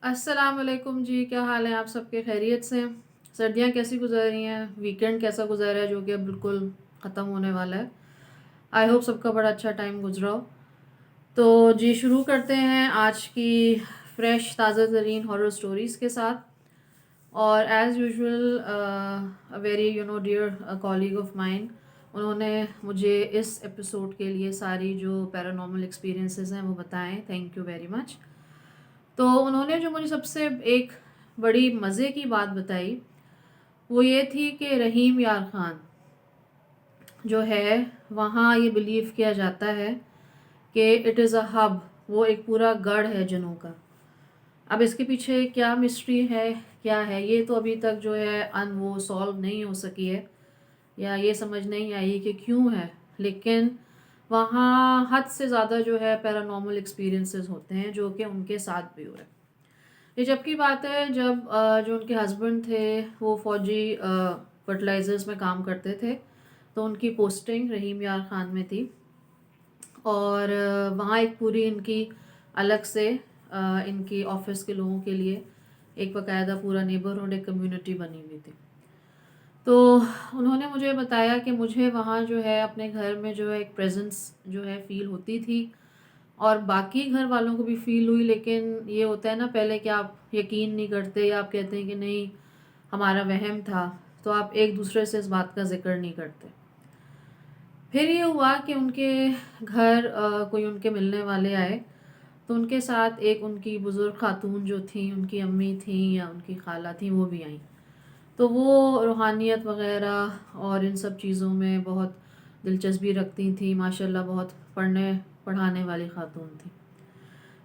अस्सलाम वालेकुम जी, क्या हाल है आप सबके? खैरियत से हैं? सर्दियाँ कैसी गुजर रही हैं? वीकेंड कैसा गुजर रहा है जो कि अब बिल्कुल ख़त्म होने वाला है। आई होप सबका बड़ा अच्छा टाइम गुजरा हो। तो जी शुरू करते हैं आज की फ्रेश ताज़ा तरीन हॉरर स्टोरीज़ के साथ। और as usual a very dear colleague of mine, उन्होंने मुझे इस एपिसोड के लिए सारी जो पैरानॉर्मल एक्सपीरियंसेस हैं वो बताएं। Thank you very much. तो उन्होंने जो मुझे सबसे एक बड़ी मज़े की बात बताई वो ये थी कि रहीम यार ख़ान जो है, वहाँ ये बिलीव किया जाता है कि इट इज़ अ हब, वो एक पूरा गढ़ है जिनों का। अब इसके पीछे क्या मिस्ट्री है, क्या है, ये तो अभी तक जो है वो सॉल्व नहीं हो सकी है, या ये समझ नहीं आई कि क्यों है। लेकिन वहाँ हद से ज़्यादा जो है पैरानॉर्मल एक्सपीरियंसेस होते हैं जो कि उनके साथ भी हुए। ये जब की बात है जब जो उनके हस्बैंड थे वो फौजी फर्टिलाइज़र्स में काम करते थे। तो उनकी पोस्टिंग रहीम यार ख़ान में थी। और वहाँ एक पूरी इनकी अलग से इनकी ऑफिस के लोगों के लिए एक बाकायदा पूरा नेबरहुड, एक कम्युनिटी बनी हुई थी। तो उन्होंने मुझे बताया कि मुझे वहाँ जो है अपने घर में जो है एक प्रेजेंस जो है फ़ील होती थी, और बाकी घर वालों को भी फ़ील हुई। लेकिन ये होता है ना, पहले कि आप यकीन नहीं करते या आप कहते हैं कि नहीं हमारा वहम था, तो आप एक दूसरे से इस बात का ज़िक्र नहीं करते। फिर ये हुआ कि उनके घर कोई उनके मिलने वाले आए। तो उनके साथ एक उनकी बुज़ुर्ग खातून जो थी, उनकी अम्मी थी या उनकी खाला थी, वो भी आईं। तो वो रूहानियत वग़ैरह और इन सब चीज़ों में बहुत दिलचस्पी रखती थी। माशाल्लाह बहुत पढ़ने पढ़ाने वाली खातून थी।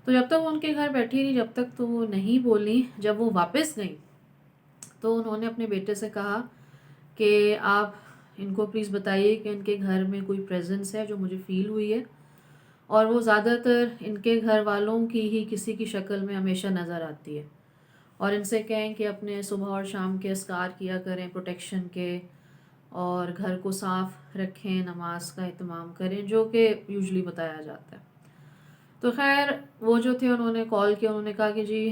तो जब तक वो उनके घर बैठी रही, जब तक तो वो नहीं बोली। जब वो वापस गईं तो उन्होंने अपने बेटे से कहा कि आप इनको प्लीज़ बताइए कि इनके घर में कोई प्रेजेंस है जो मुझे फ़ील हुई है, और वो ज़्यादातर इनके घर वालों की ही किसी की शक्ल में हमेशा नज़र आती है। और इनसे कहें कि अपने सुबह और शाम के अस्कार किया करें प्रोटेक्शन के, और घर को साफ़ रखें, नमाज का एहतमाम करें, जो कि यूजुअली बताया जाता है। तो ख़ैर वो जो थे उन्होंने कॉल किया, उन्होंने कहा कि जी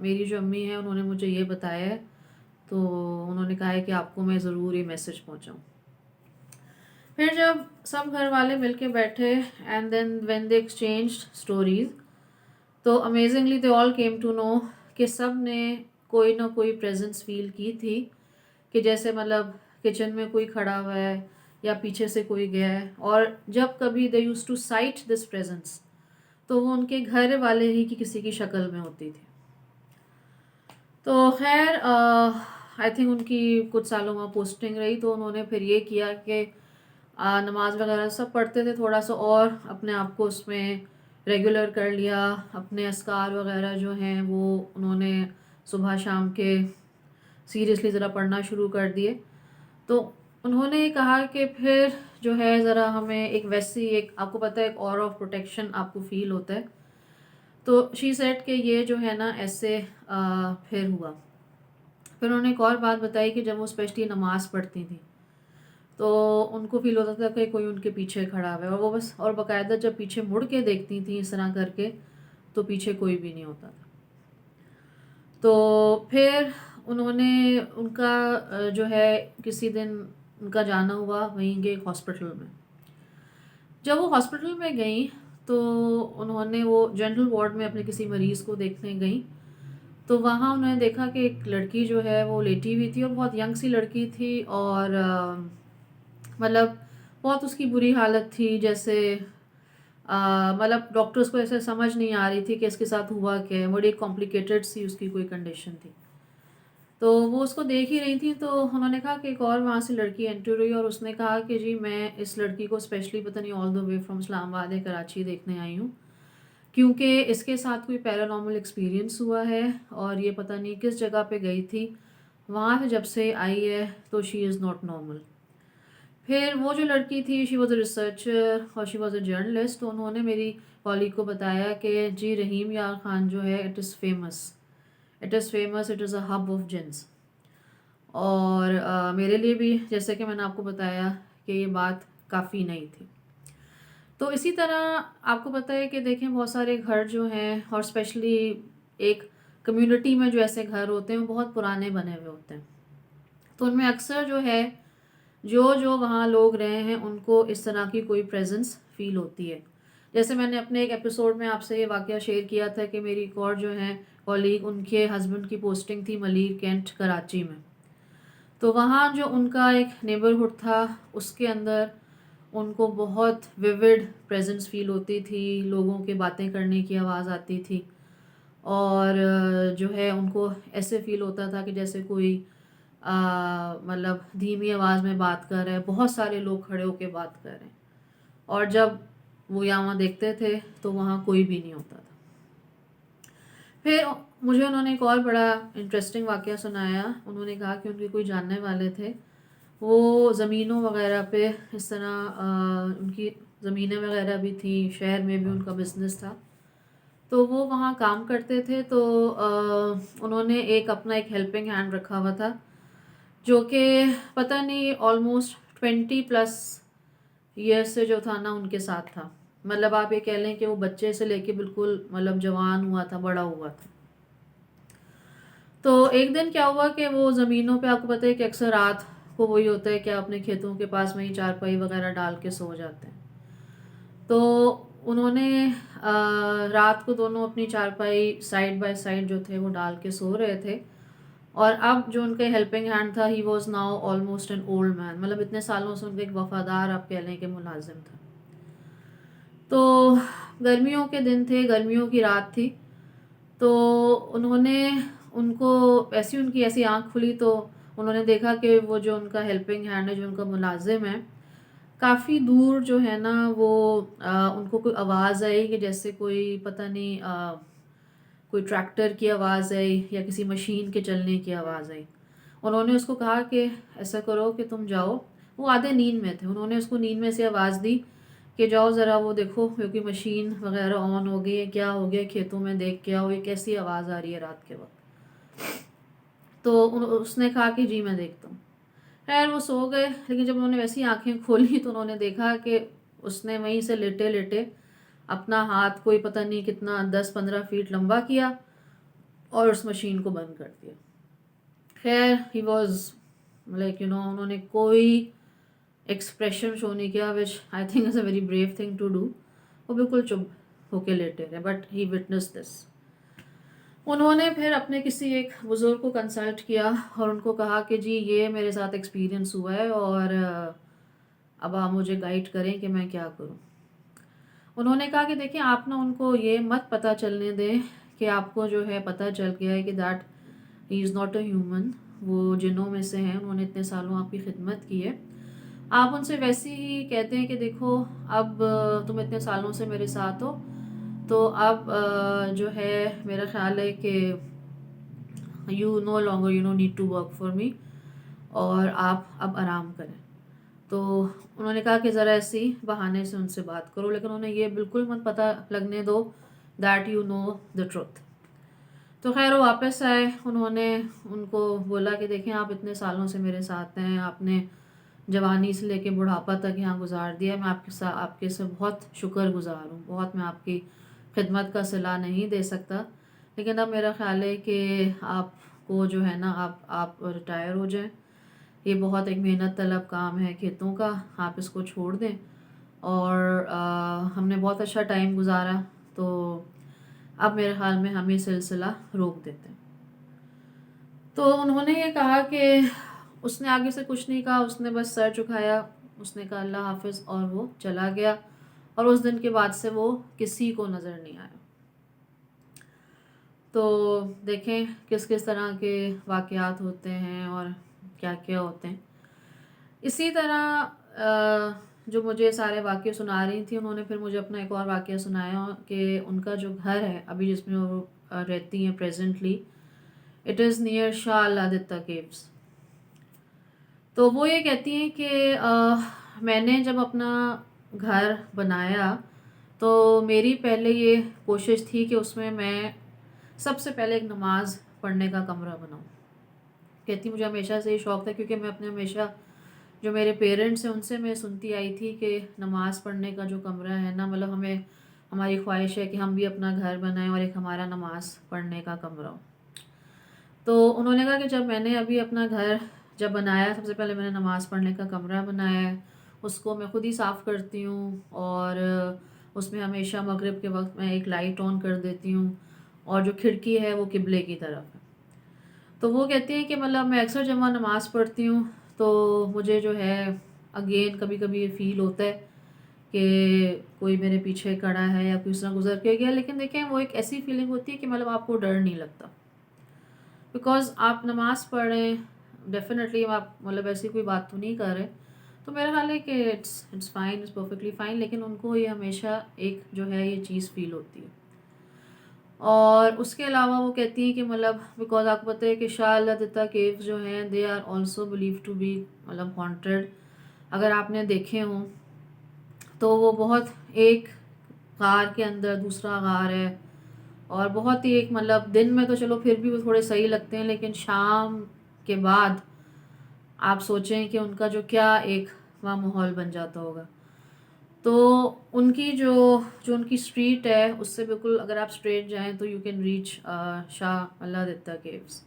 मेरी जो अम्मी हैं उन्होंने मुझे ये बताया है, तो उन्होंने कहा है कि आपको मैं ज़रूर ये मैसेज पहुँचाऊँ। फिर जब सब घर वाले मिल के बैठे and then when they exchanged stories, तो amazingly they all came to know कि सब ने कोई ना कोई प्रेजेंस फ़ील की थी। कि जैसे मतलब किचन में कोई खड़ा हुआ है या पीछे से कोई गया है, और जब कभी they use to sight this presence तो वो उनके घर वाले ही की किसी की शक्ल में होती थी। तो खैर आई थिंक उनकी कुछ सालों में पोस्टिंग रही, तो उन्होंने फिर ये किया कि नमाज वगैरह सब पढ़ते थे, थोड़ा सा और अपने आप को उसमें रेगुलर कर लिया। अपने अस्कार वगैरह जो हैं वो उन्होंने सुबह शाम के सीरियसली ज़रा पढ़ना शुरू कर दिए। तो उन्होंने कहा कि फिर जो है ज़रा हमें एक वैसी, एक आपको पता है, एक ऑरा ऑफ प्रोटेक्शन आपको फ़ील होता है। तो शी सेड कि ये जो है ना ऐसे फिर हुआ। फिर उन्होंने एक और बात बताई कि जब वो स्पेशली नमाज़ पढ़ती थी तो उनको फ़ील होता था कि कोई उनके पीछे खड़ा हुआ है, और वो बस, और बाकायदा जब पीछे मुड़ के देखती थी इस तरह करके, तो पीछे कोई भी नहीं होता था। तो फिर उन्होंने उनका जो है किसी दिन उनका जाना हुआ वहीं के एक हॉस्पिटल में। जब वो हॉस्पिटल में गई तो उन्होंने वो जनरल वार्ड में अपने किसी मरीज़ को देखने गई। तो वहाँ उन्होंने देखा कि एक लड़की जो है वो लेटी हुई थी, और बहुत यंग सी लड़की थी, और मतलब बहुत उसकी बुरी हालत थी। जैसे मतलब डॉक्टर्स को ऐसे समझ नहीं आ रही थी कि इसके साथ हुआ क्या है, बड़ी कॉम्प्लिकेटेड सी उसकी कोई कंडीशन थी। तो वो उसको देख ही रही थी, तो उन्होंने कहा कि एक और वहाँ से लड़की एंटर हुई, और उसने कहा कि जी मैं इस लड़की को स्पेशली पता नहीं all the way from Islamabad या कराची देखने आई हूँ, क्योंकि इसके साथ कोई पैरानॉर्मल एक्सपीरियंस हुआ है, और ये पता नहीं किस जगह पे गई थी, वहाँ से जब से आई है तो शी इज़ नॉट नॉर्मल। फिर वो जो लड़की थी शी वॉज़ अ रिसर्चर और शी वॉज़ अ जर्नलिस्ट, तो उन्होंने मेरी कॉलीग को बताया कि जी रहीम यार ख़ान जो है it is famous, it is famous, it is a hub of jeans. और मेरे लिए भी, जैसे कि मैंने आपको बताया, कि ये बात काफ़ी नई थी। तो इसी तरह आपको पता है कि देखें बहुत सारे घर जो हैं, और स्पेशली एक कम्युनिटी में जो ऐसे घर होते हैं वो बहुत पुराने बने हुए होते हैं, तो उनमें अक्सर जो है जो जो वहाँ लोग रहे हैं उनको इस तरह की कोई प्रेजेंस फील होती है। जैसे मैंने अपने एक एपिसोड में आपसे ये वाक़या शेयर किया था कि मेरी एक और जो है कॉलीग, उनके हस्बैंड की पोस्टिंग थी मलीर कैंट कराची में। तो वहाँ जो उनका एक नेबरहुड था उसके अंदर उनको बहुत विविड प्रेजेंस फील होती थी, लोगों के बातें करने की आवाज़ आती थी और जो है उनको ऐसे फील होता था कि जैसे कोई मतलब धीमी आवाज़ में बात कर रहे हैं, बहुत सारे लोग खड़े होकर बात कर रहे हैं, और जब वो यहाँ देखते थे तो वहाँ कोई भी नहीं होता था। फिर मुझे उन्होंने एक और बड़ा इंटरेस्टिंग वाक़या सुनाया। उन्होंने कहा कि उनके कोई जानने वाले थे, वो ज़मीनों वगैरह पे इस तरह उनकी ज़मीनें वगैरह भी थी, शहर में भी उनका बिज़नेस था, तो वो वहाँ काम करते थे। तो उन्होंने एक अपना एक हेल्पिंग हैंड रखा हुआ था जो कि पता नहीं ऑलमोस्ट 20+ ईयर्स से जो था ना उनके साथ था। मतलब आप ये कह लें कि वो बच्चे से लेके बिल्कुल मतलब जवान हुआ था, बड़ा हुआ था। तो एक दिन क्या हुआ कि वो ज़मीनों पे, आपको पता है कि अक्सर रात को वही होता है कि आप अपने खेतों के पास में ही चारपाई वगैरह डाल के सो जाते हैं। तो उन्होंने रात को दोनों अपनी चारपाई साइड बाय साइड जो थे वो डाल के सो रहे थे, और अब जो उनके हेल्पिंग हैंड था he was now almost an old man, मतलब इतने सालों से उनका एक वफादार आप कह लें कि मुलाजिम था। तो गर्मियों के दिन थे, गर्मियों की रात थी, तो उन्होंने उनको ऐसी उनकी ऐसी आँख खुली तो उन्होंने देखा कि वो जो उनका हेल्पिंग हैंड है, जो उनका मुलाजिम है, काफ़ी दूर जो है ना वो उनको कोई आवाज़ आई कि जैसे कोई पता नहीं कोई ट्रैक्टर की आवाज़ आई या किसी मशीन के चलने की आवाज़ आई। उन्होंने उसको कहा कि ऐसा करो कि तुम जाओ, वो आधे नींद में थे, उन्होंने उसको नींद में से आवाज़ दी कि जाओ ज़रा वो देखो क्योंकि मशीन वगैरह ऑन हो गई है, क्या हो गया खेतों में, देख के आओ ये कैसी आवाज़ आ रही है रात के वक्त। तो उसने कहा कि जी मैं देखता हूँ। खैर वो सो गए, लेकिन जब उन्होंने वैसी आंखें खोली तो उन्होंने देखा कि उसने वहीं से लेटे लेटे अपना हाथ कोई पता नहीं कितना 10-15 फीट लंबा किया और उस मशीन को बंद कर दिया। खैर ही वॉज लाइक उन्होंने कोई एक्सप्रेशन शो नहीं किया, which I think is a very brave thing to do. वो बिल्कुल चुप होके लेटे रहे, बट ही विटनेस दिस। उन्होंने फिर अपने किसी एक बुज़ुर्ग को कंसल्ट किया और उनको कहा कि जी ये मेरे साथ एक्सपीरियंस हुआ है और अब आप मुझे गाइड करें कि मैं क्या करूं। उन्होंने कहा कि देखिए आप ना उनको ये मत पता चलने दें कि आपको जो है पता चल गया है कि that he is not a human, वो जिन्नों में से हैं, उन्होंने इतने सालों आपकी खिदमत की है। आप उनसे वैसे ही कहते हैं कि देखो अब तुम इतने सालों से मेरे साथ हो, तो अब जो है मेरा ख़्याल है कि you no longer need to work for me, और आप अब आराम करें। तो उन्होंने कहा कि ज़रा ऐसी बहाने से उनसे बात करो, लेकिन उन्हें ये बिल्कुल मत पता लगने दो that you know the truth. तो खैर वो वापस आए, उन्होंने उनको बोला कि देखें आप इतने सालों से मेरे साथ हैं, आपने जवानी से लेके बुढ़ापा तक यहाँ गुजार दिया, मैं आपके से बहुत शुक्रगुजार हूँ, बहुत मैं आपकी खिदमत का सिला नहीं दे सकता, लेकिन अब मेरा ख्याल है कि आपको जो है ना आप रिटायर हो जाएं, ये बहुत एक मेहनत तलब काम है खेतों का, आप इसको छोड़ दें, और हमने बहुत अच्छा टाइम गुजारा, तो अब मेरे ख्याल में हम ये सिलसिला रोक देते हैं। तो उन्होंने ये कहा कि उसने आगे से कुछ नहीं कहा, उसने बस सर झुकाया, उसने कहा अल्लाह हाफिज़ और वो चला गया, और उस दिन के बाद से वो किसी को नज़र नहीं आया। तो देखें किस किस तरह के वाक़यात होते हैं और क्या क्या होते हैं। इसी तरह जो मुझे सारे वाक़ये सुना रही थी, उन्होंने फिर मुझे अपना एक और वाक़या सुनाया कि उनका जो घर है अभी जिसमें वो रहती हैं presently, it is near Shah Aladitta caves. तो वो ये कहती हैं कि मैंने जब अपना घर बनाया तो मेरी पहले ये कोशिश थी कि उसमें मैं सबसे पहले एक नमाज़ पढ़ने का कमरा बनाऊँ। कहती मुझे हमेशा से ये शौक़ था, क्योंकि मैं अपने हमेशा जो मेरे पेरेंट्स हैं उनसे मैं सुनती आई थी कि नमाज़ पढ़ने का जो कमरा है ना, मतलब हमें हमारी ख्वाहिश है कि हम भी अपना घर बनाएं और एक हमारा नमाज़ पढ़ने का कमरा हो। तो उन्होंने कहा कि जब मैंने अभी अपना घर जब बनाया, सबसे पहले मैंने नमाज़ पढ़ने का कमरा बनाया है, उसको मैं खुद ही साफ़ करती हूँ और उसमें हमेशा मगरिब के वक़्त मैं एक लाइट ऑन कर देती हूँ और जो खिड़की है वो किबले की तरफ है। तो वो कहती हैं कि मतलब मैं अक्सर जब वहाँ नमाज़ पढ़ती हूँ तो मुझे जो है अगेन कभी-कभी ये फ़ील होता है कि कोई मेरे पीछे खड़ा है या कोई इस तरह गुज़र के गया। लेकिन देखें, वो एक ऐसी फ़ीलिंग होती है कि मतलब आपको डर नहीं लगता, बिकॉज़ आप नमाज़ पढ़ रहे हैं, डेफ़िनेटली आप मतलब ऐसी कोई बात तो नहीं कर रहे। तो मेरा ख़्याल है कि it's fine, it's perfectly fine, लेकिन उनको ये हमेशा एक जो है ये चीज़ फ़ील होती है। और उसके अलावा वो कहती हैं कि मतलब बिकॉज़ आपको पता है कि शाह अल-लतिता केव्स जो हैं they are also believed to be मतलब हॉन्टेड। अगर आपने देखे हों तो वो बहुत एक गार के अंदर दूसरा गार है और बहुत ही एक मतलब दिन में तो चलो फिर भी वो थोड़े सही लगते हैं, लेकिन शाम के बाद आप सोचें कि उनका जो क्या एक वहाँ माहौल बन जाता होगा। तो उनकी जो जो उनकी स्ट्रीट है उससे बिल्कुल अगर आप स्ट्रेट जाएँ तो you can reach Shah Allah caves.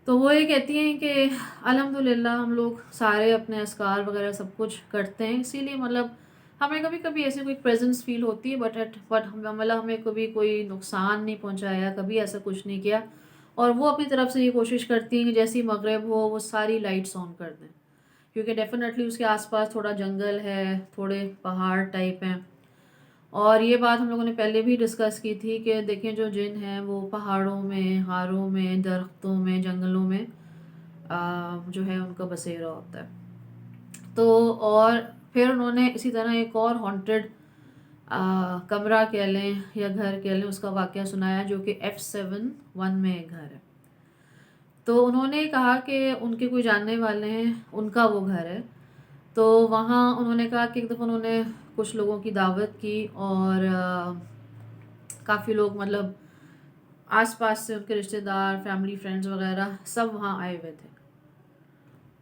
तो वो ये कहती हैं कि अल्हम्दुलिल्लाह हम लोग सारे अपने अस्कार वगैरह सब कुछ करते हैं, इसीलिए मतलब हमें कभी-कभी ऐसी कोई प्रेज़ेंस फ़ील होती है, बट हम मतलब हमें कभी कोई नुकसान नहीं पहुँचाया, कभी ऐसा कुछ नहीं किया। और वो अपनी तरफ से ये कोशिश करती हैं कि जैसे ही मगरिब हो वो सारी लाइट्स ऑन कर दें, क्योंकि डेफ़िनेटली उसके आस-पास थोड़ा जंगल है, थोड़े पहाड़ टाइप हैं। और ये बात हम लोगों ने पहले भी डिस्कस की थी कि देखें जो जिन हैं वो पहाड़ों में, गारों में, दरख्तों में, जंगलों में जो है उनका बसेरा होता है। तो और फिर उन्होंने इसी तरह एक और हॉन्टेड कमरा कह लें या घर कह लें उसका वाक़या सुनाया, जो कि F7-1 में एक घर है। तो उन्होंने कहा कि उनके कोई जानने वाले हैं, उनका वो घर है। तो वहाँ उन्होंने कहा कि एक दफ़ा उन्होंने कुछ लोगों की दावत की और काफ़ी लोग मतलब आस-पास से उनके रिश्तेदार, फैमिली, फ्रेंड्स वग़ैरह सब वहाँ आए हुए थे।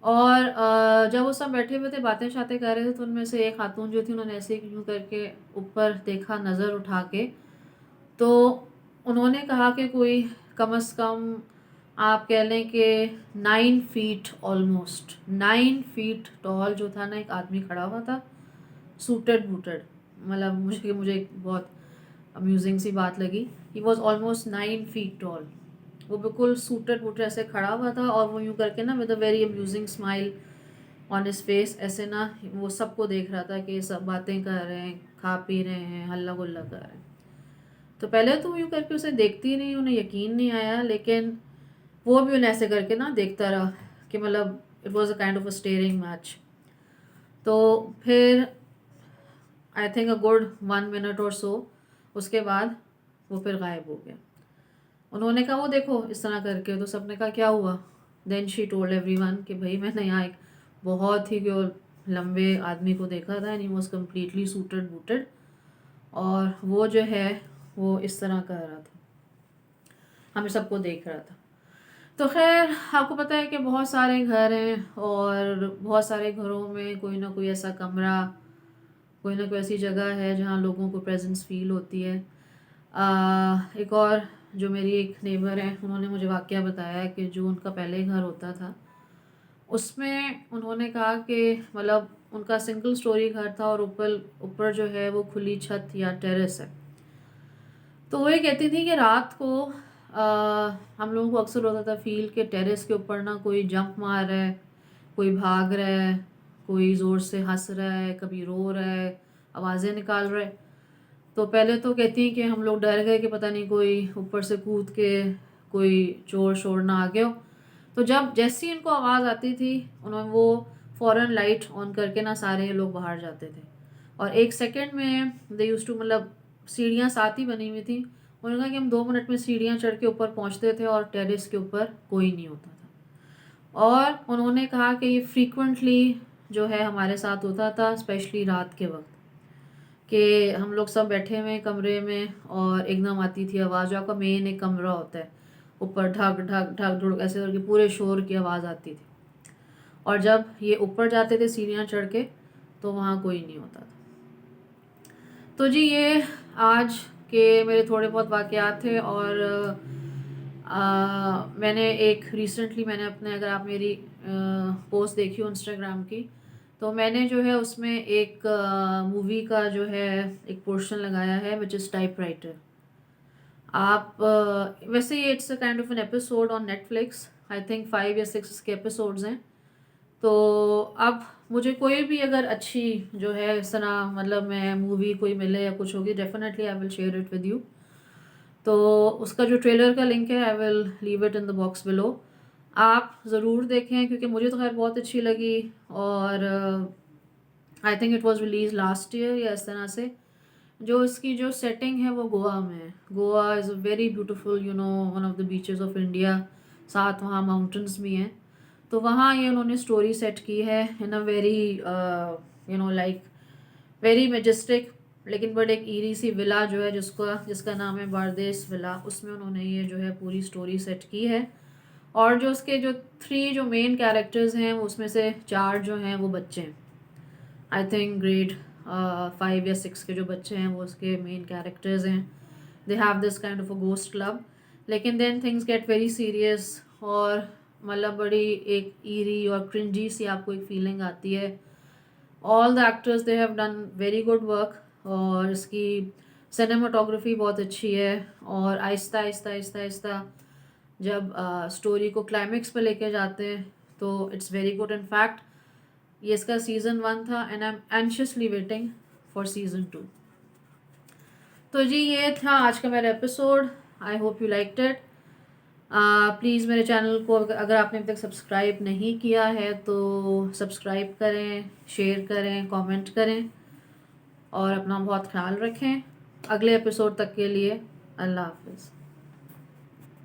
और जब वो सब बैठे हुए थे, बातें-शातें कर रहे थे, तो उनमें से एक खातून जो थी उन्होंने ऐसे ही यूँ करके ऊपर देखा नज़र उठा के, तो उन्होंने कहा कि कोई कम से कम आप कह लें कि 9 फीट ऑलमोस्ट 9 फीट टॉल जो था ना, एक आदमी खड़ा हुआ था, सूटेड-बूटेड। मतलब मुझे एक बहुत अम्यूज़िंग सी बात लगी। He was almost 9 feet tall. वो बिल्कुल सूटेड-बूटेड ऐसे खड़ा हुआ था और वो यूँ करके ना with a very amusing smile on his face ऐसे ना वो सबको देख रहा था कि ये सब बातें कर रहे हैं, खा पी रहे हैं, हल्ला-गुल्ला कर रहे हैं। तो पहले तो यूँ करके उसे देखती रही, उन्हें यकीन नहीं आया, लेकिन वो भी उन्हें ऐसे करके ना देखता रहा कि मतलब it was a kind of a steering match. तो फिर I think a good 1 minute और सो उसके बाद वो फिर गायब हो गया। उन्होंने कहा वो देखो इस तरह करके, तो सबने कहा क्या हुआ? देन शी टोल्ड एवरीवन कि भई मैंने यहाँ एक बहुत ही जो लंबे आदमी को देखा था and he was completely suited booted और वो जो है वो इस तरह कर रहा था, हमें सबको देख रहा था। तो ख़ैर आपको पता है कि बहुत सारे घर हैं और बहुत सारे घरों में कोई ना कोई ऐसा कमरा, कोई ना कोई ऐसी जगह है जहाँ लोगों को प्रेज़ेंस फ़ील होती है। एक और जो मेरी एक नेबर हैं उन्होंने मुझे वाक़या बताया कि जो उनका पहले घर होता था, उसमें उन्होंने कहा कि मतलब उनका सिंगल स्टोरी घर था और ऊपर ऊपर जो है वो खुली छत या टेरेस है। तो वो ये कहती थी कि रात को हम लोगों को अक्सर होता था फ़ील कि टेरेस के ऊपर ना कोई जंप मार रहा है, कोई भाग रहा है, कोई ज़ोर से हँस रहा है, कभी रो रहा है, आवाज़ें निकाल रहा है। तो पहले तो कहती हैं कि हम लोग डर गए कि पता नहीं कोई ऊपर से कूद के कोई चोर-शोर ना आ गया हो। तो जब जैसे ही उनको आवाज़ आती थी, वो फ़ौरन लाइट ऑन करके ना सारे लोग बाहर जाते थे। और 1 सेकंड में दे यूज्ड टू मतलब सीढ़ियाँ साथ ही बनी हुई थी। उन्होंने कहा कि हम 2 मिनट में सीढ़ियाँ चढ़ के ऊपर पहुँचते थे और टेरेस के ऊपर कोई नहीं होता था। और उन्होंने कहा कि ये फ्रीक्वेंटली जो है हमारे साथ होता था, स्पेशली रात के वक़्त। कि हम लोग सब बैठे हुए हैं कमरे में और एकदम आती थी आवाज़, जो आपका मेन एक कमरा होता है, ऊपर ढक ढक ढक ढुक ऐसे करके पूरे शोर की आवाज़ आती थी। और जब ये ऊपर जाते थे सीढ़ियाँ चढ़ के, तो वहाँ कोई नहीं होता था। तो जी ये आज के मेरे थोड़े बहुत वाक़यात थे और मैंने एक रिसेंटली मैंने अपने, अगर आप मेरी पोस्ट देखी हो इंस्टाग्राम की, तो मैंने जो है उसमें एक मूवी का जो है एक पोर्शन लगाया है विच इज़ टाइपराइटर। आप वैसे ये it's a kind of an episode on Netflix, I think 5 या 6 इसके एपिसोड्स हैं। तो अब मुझे कोई भी अगर अच्छी जो है इस तरह, मतलब मैं मूवी कोई मिले या कुछ होगी, definitely I will share it with you. तो उसका जो ट्रेलर का लिंक है I will leave it in the box below. आप ज़रूर देखें क्योंकि मुझे तो खैर बहुत अच्छी लगी। और I think it was release last year या इस तरह से। जो इसकी जो सेटिंग है वो गोवा में है। Goa is a very beautiful, you know, one of the beaches of India. साथ वहाँ माउंटेन्स भी हैं। तो वहाँ ये उन्होंने स्टोरी सेट की है in a very you know like very majestic, लेकिन बट एक ईरी सी विला जो है जिसका नाम है बारदेस विला, उसमें उन्होंने ये जो है पूरी स्टोरी सेट की है। और जो उसके जो 3 जो मेन कैरेक्टर्स हैं वो उसमें से 4 जो हैं वो बच्चे हैं। आई थिंक ग्रेड 5 या 6 के जो बच्चे हैं वो उसके मेन कैरेक्टर्स हैं। They have this kind of a ghost club, लेकिन then things get very serious. और मतलब बड़ी एक ईरी और क्रिंजी सी आपको एक फीलिंग आती है। All the actors they have done very good work. और इसकी सिनेमाटोग्राफी बहुत अच्छी है। और आहिस्ता आहिस्ता आहिस्ता आहिस्ता जब स्टोरी को क्लाइमेक्स पे लेके जाते हैं तो it's very good. In fact ये इसका सीज़न 1 था and I am anxiously waiting for season 2। तो जी ये था आज का मेरा episode. I hope you liked it. Please मेरे चैनल को अगर आपने अभी तक सब्सक्राइब नहीं किया है तो सब्सक्राइब करें, शेयर करें, कमेंट करें और अपना बहुत ख्याल रखें। अगले एपिसोड तक के लिए अल्लाह हाफिज़।